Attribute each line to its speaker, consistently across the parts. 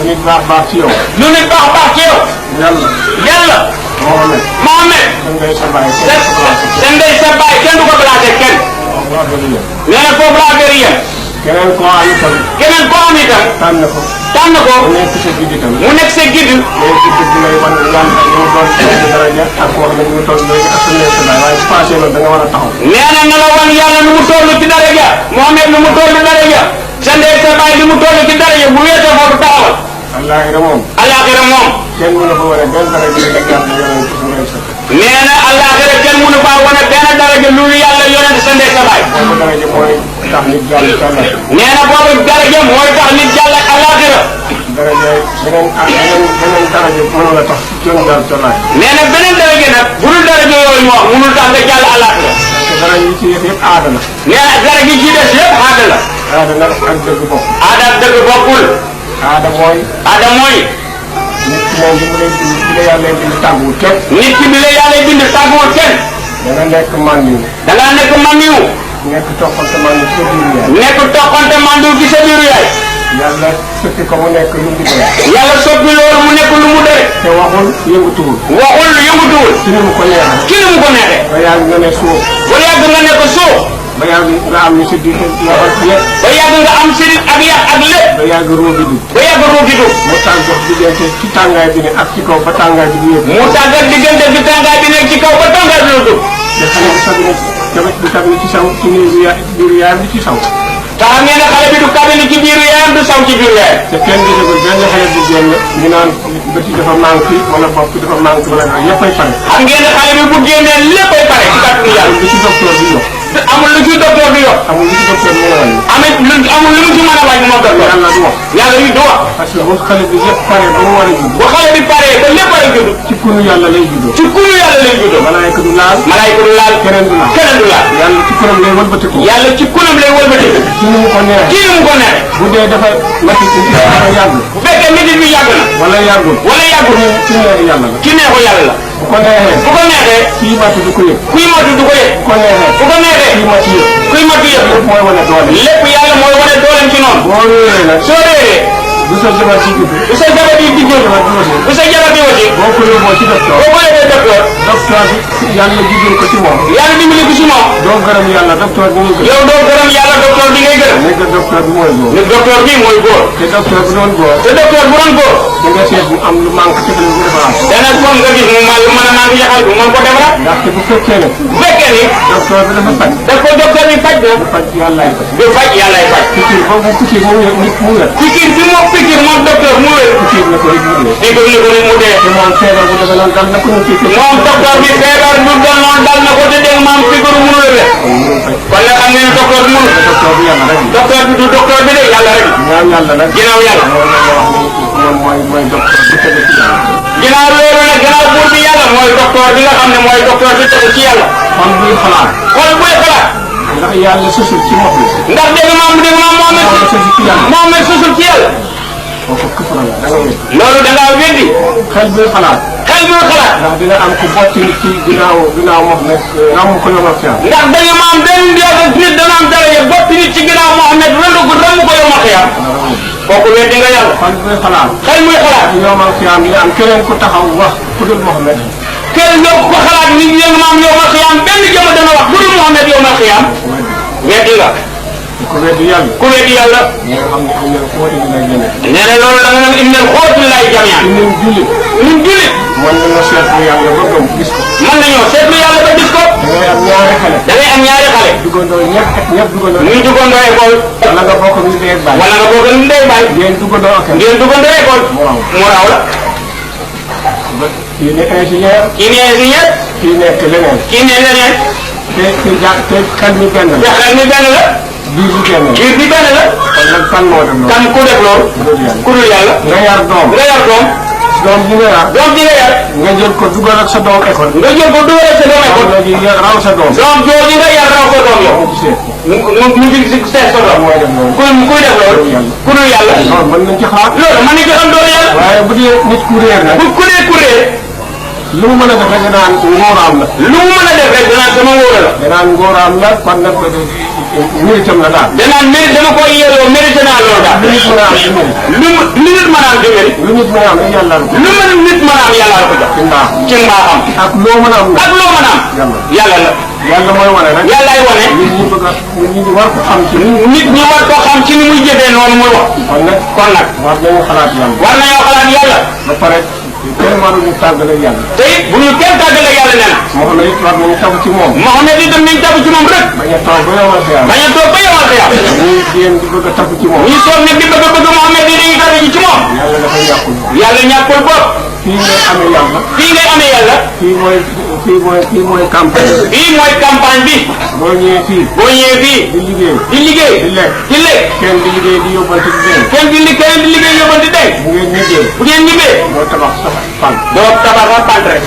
Speaker 1: nit baax baax ci yow.
Speaker 2: lu nit baax baax ci yow. yàlla. Mohamed. sa ndey sa baay kenn du ko placé kenn. nee na foofu la affaire yi
Speaker 1: keneen koo am itam.
Speaker 2: keneen koo am itam. tànn ko.
Speaker 1: mu nekk sa guide itam.
Speaker 2: mu nekk sa guide.
Speaker 1: mais guide bi lay wan yàlla ñu mu toll ci daraja ak wax na ñu mu toll léegi ak sa ndey sa baay waaye su passé loolu da nga war a taxaw.
Speaker 2: nee na la wan yàlla nu mu toll ci daraja. Mohamed nu mu toll ci daraja. sa ndey sa baay nu mu toll ci daraja bu weesoo foofu taxawal.
Speaker 1: Allaaxira moom.
Speaker 2: Allaaxira moom.
Speaker 1: kenn mënu fa wane benn daraja la gàtt yonent su ngay sa.
Speaker 2: nee na Allaaxira kenn mënu faa wane benn daraja lu yàlla yonent sa ndey sa baay.
Speaker 1: boobu daraja mooy tax nit jàll ci Allaaxira.
Speaker 2: nee na boobu daraja mooy tax nit jàll ak Allaaxira.
Speaker 1: daraja beneen daraja mënu la tax kenn jàll ci Allaaxira.
Speaker 2: nee na beneen daraja nag bu dul daraja yooyu mu wax mënul tax nga jàll Allaaxira.
Speaker 1: parce que daraja yi ci yëpp aada la.
Speaker 2: nee na daraja yi ci des yëpp aada la.
Speaker 1: aada nag ak dëgg bopp.
Speaker 2: aada ak dëgg bokkul.
Speaker 1: aada mooy.
Speaker 2: aada mooy.
Speaker 1: nit ki moom bi mu lay bind bi la yàlla bind tàgguwul kenn.
Speaker 2: nit ki bi la yàlla bind tàgguwul kenn.
Speaker 1: da nga nekk mandiw.
Speaker 2: da ngaa nekk mandiw.
Speaker 1: nekk toppante mandiw ci sa biiru yaay.
Speaker 2: nekk toppante mandiw ci sa biiru yaay.
Speaker 1: yàlla soppi ko mu nekk lu mu doon.
Speaker 2: yàlla soppi loolu mu nekk lu mu doy.
Speaker 1: te waxul yëngatuwul.
Speaker 2: waxul yëngatuwul.
Speaker 1: ci ni mu ko neexee.
Speaker 2: ci ni mu ko neexee.
Speaker 1: ba yàgg nga ne suuf.
Speaker 2: ba yàgg nga ne ko suuf.
Speaker 1: ba yàgg nga am si di loxo lépp.
Speaker 2: ba yàgg nga am sirit ak yàq ak lépp.
Speaker 1: ba yàgg roo bi dugg.
Speaker 2: ba yàgg roo gi dugg.
Speaker 1: mu tàggat diggante ci tàngaay bi ne ak ci kaw ba tàngaay bi yëpp.
Speaker 2: mu tàggat diggante bi tàngaay bi nekk ci kaw ba tàngaay bi la dugg.
Speaker 1: te xale bi tamit ci saw ci biiru yaayam bi ci saw.
Speaker 2: te xam ngeen ne xale bi du kabini ci biiru yaayam du saw ci biiru yaayam.
Speaker 1: te kenn gisagul benn xale bu génn ñu naan bët yi dafa manqué wala bopp dafa manqué wala yëppay pare.
Speaker 2: xam ngeen ne xale bi bu génnee léppay pare ci kàttanu yàlla.
Speaker 1: lu ci docteur bi yokk.
Speaker 2: amul lu ci docteur bi yokk.
Speaker 1: amul lu ci docteur mën a wàññi.
Speaker 2: amul lu mu ci mën a wàññi moom docteur.
Speaker 1: yàlla du wax.
Speaker 2: yàlla du wax.
Speaker 1: parce que bu xale bi yëpp pare ba mu war a judd.
Speaker 2: bu xale bi paree ba lépp war a judd.
Speaker 1: ci kunu yàlla lay juddoo.
Speaker 2: ci kunu yàlla lay juddoo.
Speaker 1: malaayka du laal.
Speaker 2: malaayka du laal.
Speaker 1: keneen du laal.
Speaker 2: keneen du laal.
Speaker 1: yàlla ci kunam lay wëlbatiku.
Speaker 2: yàlla ci kunam lay wëlbatiku.
Speaker 1: ci ni mu ko neexee.
Speaker 2: ci ni mu ko neexee.
Speaker 1: bu dee dafa mati ci dafa yàgg.
Speaker 2: bu fekkee métit bi yàgg na.
Speaker 1: wala yàggul.
Speaker 2: wala yàggul.
Speaker 1: ci neexu yàlla la.
Speaker 2: ci neexu yàlla la.
Speaker 1: bu ko neexee.
Speaker 2: bu ko neexee.
Speaker 1: kii matu du ko yëg.
Speaker 2: kuy matu du ko yëg.
Speaker 1: bu ko neexee.
Speaker 2: bu ko neexee.
Speaker 1: kii matu yëg.
Speaker 2: kuy matu yëg.
Speaker 1: lépp mooy wane doole.
Speaker 2: lépp yàlla mooy wane dooleem ci noonu.
Speaker 1: boo réeree nag.
Speaker 2: soo réeree.
Speaker 1: bu sa jabar ci judd.
Speaker 2: bu sa jabar di judd. bu sa jabar di wasi.
Speaker 1: boo ko yóbboo ci docteur.
Speaker 2: boo ko yóbboo docteur.
Speaker 1: docteur bi yàlla juddul ko ci moom.
Speaker 2: yàlla dimbali ko ci moom.
Speaker 1: doo gërëm yàlla docteur bi ngay gërëm.
Speaker 2: yow doo gërëm yàlla docteur bi ngay gërëm.
Speaker 1: nekk docteur bi mooy góor.
Speaker 2: ne docteur bi mooy góor.
Speaker 1: te docteur bu doon góor.
Speaker 2: te docteur bu doon góor.
Speaker 1: da nga seet mu am lu manque ci lu defaraat.
Speaker 2: dana moom nga gis mu mën a naan yaxal bi mën ko defaraat.
Speaker 1: ndaxte bu fekkee ne.
Speaker 2: bu fekkee ni.
Speaker 1: docteur bi dafa faj.
Speaker 2: daf ko docteur bi faj na.
Speaker 1: du faj yàllaay faj.
Speaker 2: du faj yàllaay faj.
Speaker 1: pikir boobu pikir mu nit mu wér.
Speaker 2: pikir bi moom pikir moom docteur mu wér.
Speaker 1: pikir na ko rek mu dee.
Speaker 2: pikir ni ko ni mu dee.
Speaker 1: te moom feebar bu demee noonu dal na ko ñu pikir.
Speaker 2: moom docteur bi feebar bu doon noonu dal na ko te dégg maam pikiru mënu la wér. kon nag xam ngeen ne docteur bi mënu.
Speaker 1: docteur bi yàlla rek.
Speaker 2: docteur bi du docteur bi de yàlla rek.
Speaker 1: ginnaaw yàlla nag.
Speaker 2: ginnaaw yàlla.
Speaker 1: moom mooy docteur bi tegu ci yàlla.
Speaker 2: ginnaaw loolu nag ginnaaw buur bi yàlla mooy docteur bi nga xam ne mooy docteur bi tegu ci yàlla.
Speaker 1: kon buy xalaat.
Speaker 2: kon buy xalaat.
Speaker 1: ndax yàlla susul ci moom la.
Speaker 2: ndax dégg maam Mohamed susul ci yàlla.
Speaker 1: kooku kufra la da nga wér.
Speaker 2: loolu da ngaa weddi.
Speaker 1: xel buy xalaat.
Speaker 2: xel buy xalaat.
Speaker 1: ndax dina am ku bocc nit ci ginnaaw Mohamed ramu ko yomal xiyam.
Speaker 2: ndax dañu maam benn nit dana am dara yëpp bopp nit ci ginnaaw Mohamed ramu ko yomal xiyam. kooku weddi nga yàlla.
Speaker 1: xel buy xalaat.
Speaker 2: xel muy xalaat.
Speaker 1: yomal xiyam yi am keneen ku taxaw wax ku dul Mohamed.
Speaker 2: kenn ñoo ko xalaat nit ñi maam yomal xiyam benn jëmm dana wax ku dul Mohamed yomal xiyam. weddi nga.
Speaker 1: ku weddi yàlla.
Speaker 2: ku weddi yàlla.
Speaker 1: nga xam ne am na xóoti lay jëlee.
Speaker 2: nee na loolu da nga naan innal xóoti lay jamian.
Speaker 1: ñun jullit.
Speaker 2: ñun jullit.
Speaker 1: mën nañoo seetlu yàlla ba gëm gis ko.
Speaker 2: mën nañoo seetlu yàlla ba gis ko.
Speaker 1: da ngay am ñaari xale.
Speaker 2: da ngay am ñaari xale.
Speaker 1: duggandoo ñëpp duggandoo.
Speaker 2: ñu duggandoo école.
Speaker 1: wala nga bokk ñu dee bàyyi.
Speaker 2: wala nga bokk ñu dee bàyyi.
Speaker 1: ngeen duggandoo ak.
Speaker 2: ngeen duggandoo école. mu raw la.
Speaker 1: kii ne ingénieur.
Speaker 2: kii ne ingénieur.
Speaker 1: kii nekk leneen.
Speaker 2: kii ne leneen.
Speaker 1: te xel mi benn la.
Speaker 2: te xel mi benn la.
Speaker 1: biir bi benn la.
Speaker 2: biir bi benn la.
Speaker 1: kon nag kan moo def loolu.
Speaker 2: kan ku def loolu. ku dul yàlla.
Speaker 1: nga yar doom.
Speaker 2: nga yar doom.
Speaker 1: doom ji nga yar.
Speaker 2: doom ji nga yar.
Speaker 1: nga jël ko dugal ak sa doom école.
Speaker 2: nga jël ko dugal ak sa doom école.
Speaker 1: léegi raw sa doom.
Speaker 2: doom jooju nga yar raw sa doom yow. mu ngi si seet sa doom.
Speaker 1: mooy def loolu.
Speaker 2: kuy def loolu. ku dul yàlla.
Speaker 1: loolu mën nañ ci xalaat.
Speaker 2: loolu mën nañ ci xam doole yàlla.
Speaker 1: waaye bu dee nit ku réer nag.
Speaker 2: ku dee ku réer.
Speaker 1: lu mu mën a def rek danaan ngóoraam la.
Speaker 2: lu mu mën a def rek danaan sama ngóora la.
Speaker 1: danaan ngóoraam la kon nag méritam la daal.
Speaker 2: danaan mérite dama koy yelloo mérite naa loolu daal.
Speaker 1: lu nit mën a am ci mérite.
Speaker 2: lu nit mën a am ci mérite.
Speaker 1: lu nit mën a am rek yàlla la ko.
Speaker 2: lu nit mën a am yàlla la ko jox.
Speaker 1: ci mbaaxam
Speaker 2: ci mbaaxam.
Speaker 1: ak loo mën a am.
Speaker 2: ak loo mën a am. yàlla la.
Speaker 1: yàlla mooy wane rek.
Speaker 2: yàllaay wane.
Speaker 1: nit ñi bëgg a nit ñi war ko xam ci.
Speaker 2: nit ñi war ko xam ci ni muy jëfee noonu muy wax.
Speaker 1: kon nag war nañu xalaat yàlla.
Speaker 2: war nañoo xalaat yàlla.
Speaker 1: ba pare kenn waruñu tàggale yàlla.
Speaker 2: te it bu ñu kenn tàggale yàlla nee na.
Speaker 1: moo xam ne it war nañu tabu ci moom.
Speaker 2: moo xam ne itam nañ tabu ci moom rek.
Speaker 1: bañ a toog ba yomal xiyam.
Speaker 2: bañ a toog ba yomal xiyam.
Speaker 1: ñuy jéem di bëgg a tabu ci moom.
Speaker 2: ñu toog nag di bëgg Muhammad di dañuy tabu ci moom.
Speaker 1: yàlla dafay yàqul.
Speaker 2: yàlla ñàkkul bopp.
Speaker 1: fii ngay amee yàlla.
Speaker 2: fii ngay amee yàlla.
Speaker 1: fii mooy campagne bi.
Speaker 2: fii mooy campagne bi.
Speaker 1: boo ñëwee fii.
Speaker 2: boo ñëwee fii.
Speaker 1: di liggéey.
Speaker 2: di liggéey.
Speaker 1: di lekk.
Speaker 2: di lekk.
Speaker 1: kenn di liggéey di yóbbante di denc.
Speaker 2: kenn di liggéey yóbbante denc.
Speaker 1: bu ngeen ñibbee.
Speaker 2: bu ngeen ñibbee.
Speaker 1: doo tabax sa fan.
Speaker 2: doo tabax sa fan rek.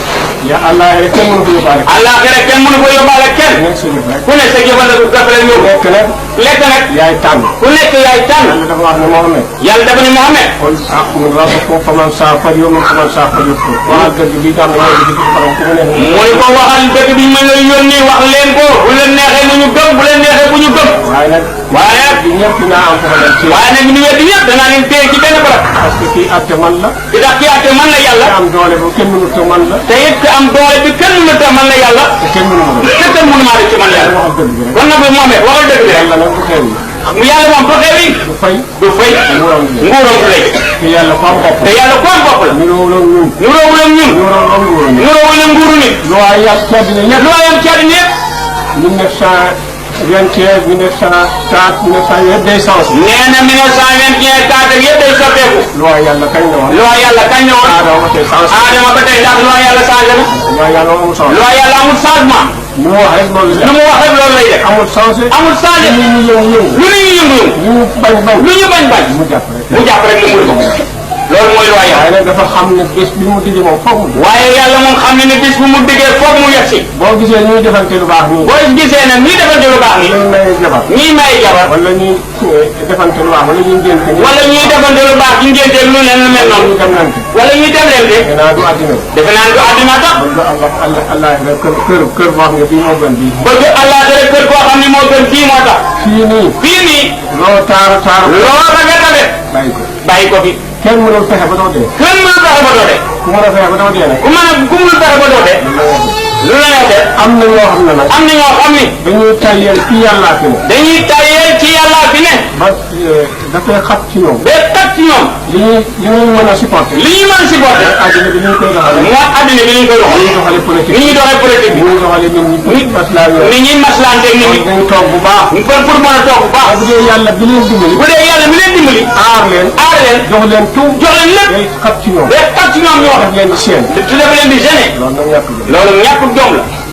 Speaker 1: ya Allah rek kenn mënu ko yóbbaale.
Speaker 2: Allah rek kenn mënu ko yóbbaale kenn.
Speaker 1: nekk sa jëf rek.
Speaker 2: ku nekk sa jëfandikoo dafa leen yóbbu.
Speaker 1: lekk nag.
Speaker 2: lekk nag.
Speaker 1: yaay tànn.
Speaker 2: ku nekk yaay tànn.
Speaker 1: yàlla dafa wax ne Muhammad.
Speaker 2: yàlla dafa ne Muhammad.
Speaker 1: kon min rabbikum faman saa fal yu'min faman saa fal yakfur. waxal dëgg bi nga xam ne mooy li ci borom ku mu neex.
Speaker 2: mooy ko waxal dëgg bi ma lay yónni wax leen ko bu leen neexee bu ñu gëm bu leen neexee bu ñu gëm.
Speaker 1: waaye nag.
Speaker 2: di
Speaker 1: ñëpp dinaa am foofu leen ci.
Speaker 2: waaye nag ñu weddi ñëpp danaa leen téye ci benn barab.
Speaker 1: parce que kii atte man la.
Speaker 2: di tax kii atte man la yàlla.
Speaker 1: te am doole bu kenn mënut a man la.
Speaker 2: te it te am doole bi kenn mënut a man la yàlla.
Speaker 1: te kenn mënu ma
Speaker 2: te kenn mënu maa def ci man yàlla.
Speaker 1: waxal dëgg bi rek.
Speaker 2: kon nag Muhammad waxal dëgg bi rek.
Speaker 1: yàlla nag bu xew yi.
Speaker 2: yàlla moom bu xew yi.
Speaker 1: du fay.
Speaker 2: du fay.
Speaker 1: nguuram
Speaker 2: nguuram lay.
Speaker 1: te yàlla ko am bopp.
Speaker 2: te yàlla ko am bopp la.
Speaker 1: niroowul ak ñun.
Speaker 2: niroowul ak ñun. niroowul ak nguuru nit.
Speaker 1: lu waay yàlla ci àddina ñëpp.
Speaker 2: lu waay am ci àddina yëpp.
Speaker 1: 1921 1904 1900 yëpp day sens.
Speaker 2: nee na 1921 4 yëpp day soppeeku.
Speaker 1: lu waay yàlla kañ la woon.
Speaker 2: lu waay yàlla kañ la woon.
Speaker 1: Adama ba tey sens.
Speaker 2: Adama ba tey ndax lu waay yàlla changé na.
Speaker 1: lu waay yàlla amul sens.
Speaker 2: lu waay yàlla amul changement.
Speaker 1: lu mu wax rek loolu la.
Speaker 2: lu mu wax rek loolu lay def.
Speaker 1: amul changé.
Speaker 2: amul changé.
Speaker 1: lu ñu yëngu.
Speaker 2: lu ñu yëngu.
Speaker 1: lu ñu bañ.
Speaker 2: lu ñu bañ.
Speaker 1: mu jàpp rek.
Speaker 2: mu jàpp rek mu mën ko. loolu mooy lu waay yàlla.
Speaker 1: waaye nag dafa xam ne bés bi mu diggee moom foog mu.
Speaker 2: waaye yàlla moom xam ne ne bés bu mu diggee foog mu yegg si.
Speaker 1: boo gisee ñuy defante lu baax nii.
Speaker 2: boo gisee ne ñuy defante lu baax nii.
Speaker 1: ñuy maye jabar.
Speaker 2: ñuy maye jabar.
Speaker 1: wala ñuy defante lu baax wala ñuy ngénte.
Speaker 2: wala ñuy defante lu baax ci ngénte lu leen lu mel noonu.
Speaker 1: ñuy demlante.
Speaker 2: wala ñuy demlante.
Speaker 1: defe naa du àddina.
Speaker 2: defe naa du àddina tax.
Speaker 1: Allah kër boo xam ne bii moo gën bii.
Speaker 2: bëgg Allah dara kër koo xam ne moo gën bii moo tax. fii nii.
Speaker 1: loo taara.
Speaker 2: loo rafet. bàyyi ko fi.
Speaker 1: kenn mënul fexe ba doo dee.
Speaker 2: kenn mënul fexe ba doo dee.
Speaker 1: ku mën a fexe ba doo dee nag.
Speaker 2: ku mënul fexe ba doo dee. lu la neex def.
Speaker 1: am na ñoo xam ne nag.
Speaker 2: am na ñoo xam ni.
Speaker 1: dañuy tayyeel ci yàllaa fi ne.
Speaker 2: dañuy tayyeel ci yàllaa fi ne.
Speaker 1: ba dafay xat ci ñoom.
Speaker 2: day xat ci ñoom.
Speaker 1: li ñuy mën a supporter.
Speaker 2: li ñuy mën a supporter.
Speaker 1: adduna bi ñu koy doxalee.
Speaker 2: mooy adduna bi ñu koy doxalee.
Speaker 1: ni ñuy doxalee politique.
Speaker 2: ni ñuy doxalee politique bi.
Speaker 1: ni ñuy doxalee nit ñi.
Speaker 2: ni ñuy maslaanteeg nit ñi.
Speaker 1: dañu toog bu baax.
Speaker 2: pour mën a toog bu baax.
Speaker 1: bu dee yàlla bi leen dimbali.
Speaker 2: bu dee yàlla mi leen dimbali.
Speaker 1: aar leen. jox leen tout.
Speaker 2: jox leen lépp.
Speaker 1: day xat ci ñoom.
Speaker 2: day xat ci ñoom ñu wax.
Speaker 1: daf leen di séen.
Speaker 2: su def leen di gêné.
Speaker 1: loolu nag ñàkk jom.
Speaker 2: loolu ñàkk jom la.